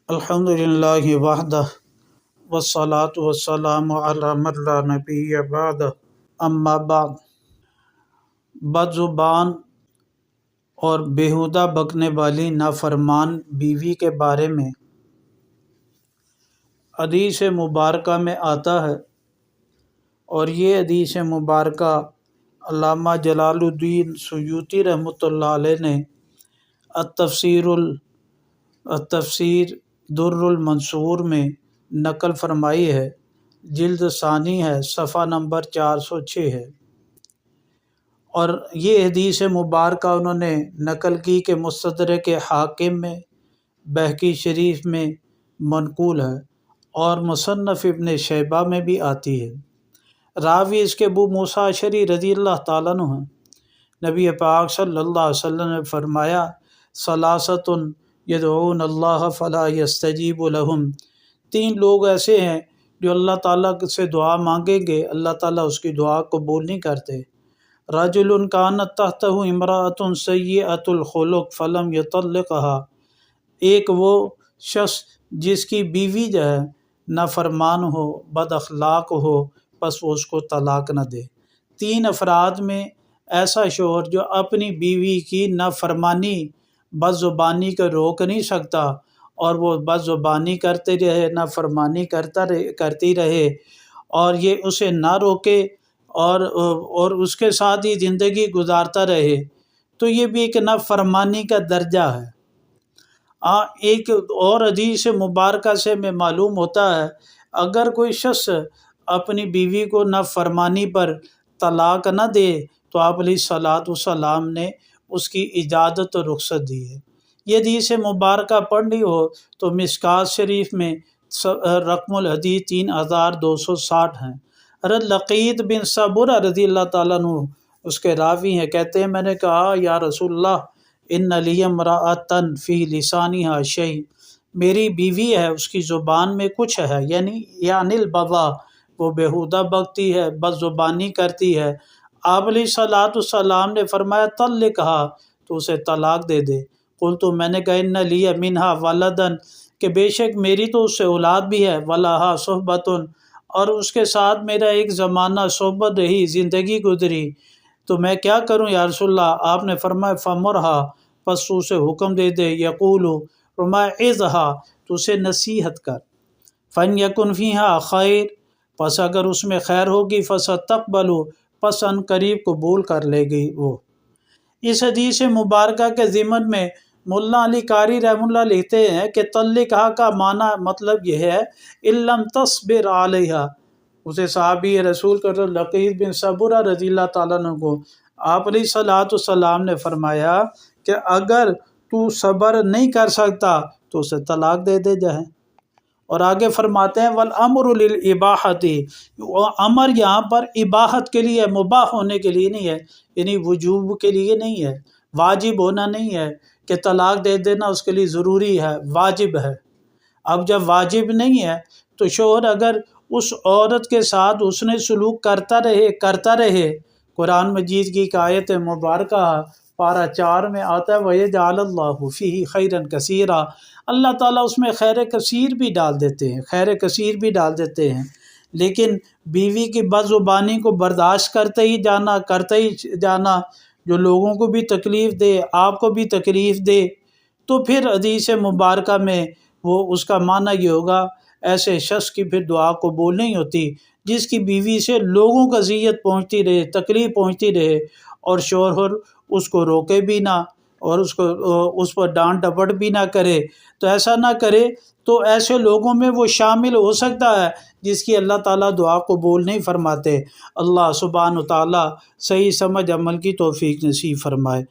الحمدللہ وحدہ والصلاة والسلام علی من لا نبی بعدہ اما بعد۔ بد زبان اور بیہودہ بکنے والی نافرمان بیوی کے بارے میں حدیث مبارکہ میں آتا ہے، اور یہ حدیث مبارکہ علامہ جلال الدین سیوطی رحمۃ اللہ علیہ نے التفسیر در المنصور میں نقل فرمائی ہے، جلد ثانی ہے، صفحہ نمبر 406 ہے۔ اور یہ حدیث مبارکہ انہوں نے نقل کی کہ مستدرک حاکم میں، بہقی شریف میں منقول ہے، اور مصنف ابن شیبہ میں بھی آتی ہے۔ راوی اس کے ابو موسیٰ اشعری رضی اللہ تعالیٰ عنہ ہیں۔ نبی پاک صلی اللہ علیہ وسلم نے فرمایا، ثلاثۃ یدعون اللہ فلا یستجیب لہم، تین لوگ ایسے ہیں جو اللہ تعالیٰ سے دعا مانگیں گے، اللہ تعالیٰ اس کی دعا قبول نہیں کرتے۔ رجل کانت تحتہ امرأۃ سیئۃ الخلق فلم یطلقھا، ایک وہ شخص جس کی بیوی جو ہے نافرمان ہو، بد اخلاق ہو، بس وہ اس کو طلاق نہ دے۔ تین افراد میں ایسا شوہر جو اپنی بیوی کی نافرمانی، بد زبانی کو روک نہیں سکتا، اور وہ بد زبانی کرتے رہے، نافرمانی کرتی رہے، اور یہ اسے نہ روکے اور اس کے ساتھ ہی زندگی گزارتا رہے، تو یہ بھی ایک نافرمانی کا درجہ ہے۔ ایک اور حدیث مبارکہ سے میں معلوم ہوتا ہے، اگر کوئی شخص اپنی بیوی کو نافرمانی پر طلاق نہ دے تو آپ علیہ الصلوۃ والسلام نے اس کی اجازت و رخصت دی ہے۔ یہ حدیث مبارکہ پڑھنی ہو تو مشکوٰۃ شریف میں رقم الحدیث 3260 ہیں۔ حضرت لقیط بن صبرہ رضی اللہ تعالیٰ عنہ اس کے راوی ہیں، کہتے ہیں میں نے کہا یا رسول اللہ ان لی امرأۃ فی لسانہا شیء، میری بیوی ہے، اس کی زبان میں کچھ ہے، یعنی البغا، وہ بیہودہ بکتی ہے، بد زبانی کرتی ہے۔ آپ علیہ الصلوۃ والسلام نے فرمایا طلقھا، تو اسے طلاق دے دے۔ قلت، میں نے کہا ان لی منہا ولدا، کہ بے شک میری تو اس سے اولاد بھی ہے، ولہا صحبۃ، اور اس کے ساتھ میرا ایک زمانہ صحبت رہی، زندگی گزری، تو میں کیا کروں یا رسول اللہ؟ آپ نے فرمایا فمرھا، پس تو اسے حکم دے دے، یقول، فرمایا اعظھا، تو اسے نصیحت کر، فن یکن فیہا خیر، پس اگر اس میں خیر ہوگی، فستقبل، پس ان قریب قبول کر لے گی وہ۔ اس حدیث مبارکہ کے ضمن میں مولانا علی قاری رحمہ اللہ لکھتے ہیں کہ طلقھا کا معنی مطلب یہ ہے ان لم تصبر علیہا، اسے صحابی رسول کا لقیط بن صبرہ رضی اللہ تعالیٰ عنہ کو آپ علیہ الصلوۃ والسلام نے فرمایا کہ اگر تو صبر نہیں کر سکتا تو اسے طلاق دے دے جائے۔ اور آگے فرماتے ہیں والامر للاباحۃ، امر یہاں پر اباحت کے لیے، مباح ہونے کے لیے نہیں ہے، یعنی وجوب کے لیے نہیں ہے، واجب ہونا نہیں ہے کہ طلاق دے دینا اس کے لیے ضروری ہے، واجب ہے۔ اب جب واجب نہیں ہے تو شوہر اگر اس عورت کے ساتھ اس نے سلوک کرتا رہے، قرآن مجید کی ایک آیت مبارکہ پارہ 4 میں آتا ہے وَيَجْعَلَ اللَّهُ فِيهِ خَيْرًا كَثِيرًا، اللہ تعالیٰ اس میں خیر کثیر بھی ڈال دیتے ہیں، لیکن بیوی کی بد زبانی کو برداشت کرتے ہی جانا، جو لوگوں کو بھی تکلیف دے، آپ کو بھی تکلیف دے، تو پھر حدیث مبارکہ میں وہ اس کا معنی یہ ہوگا ایسے شخص کی پھر دعا قبول نہیں ہوتی جس کی بیوی سے لوگوں کو اذیت پہنچتی رہے، تکلیف پہنچتی رہے، اور شوہر اس کو روکے بھی نہ، اور اس پر ڈانٹ ڈپٹ بھی نہ کرے، تو ایسا نہ کرے تو ایسے لوگوں میں وہ شامل ہو سکتا ہے جس کی اللہ تعالیٰ دعا قبول نہیں فرماتے۔ اللہ سبحانہ و تعالیٰ صحیح سمجھ عمل کی توفیق نصیب فرمائے۔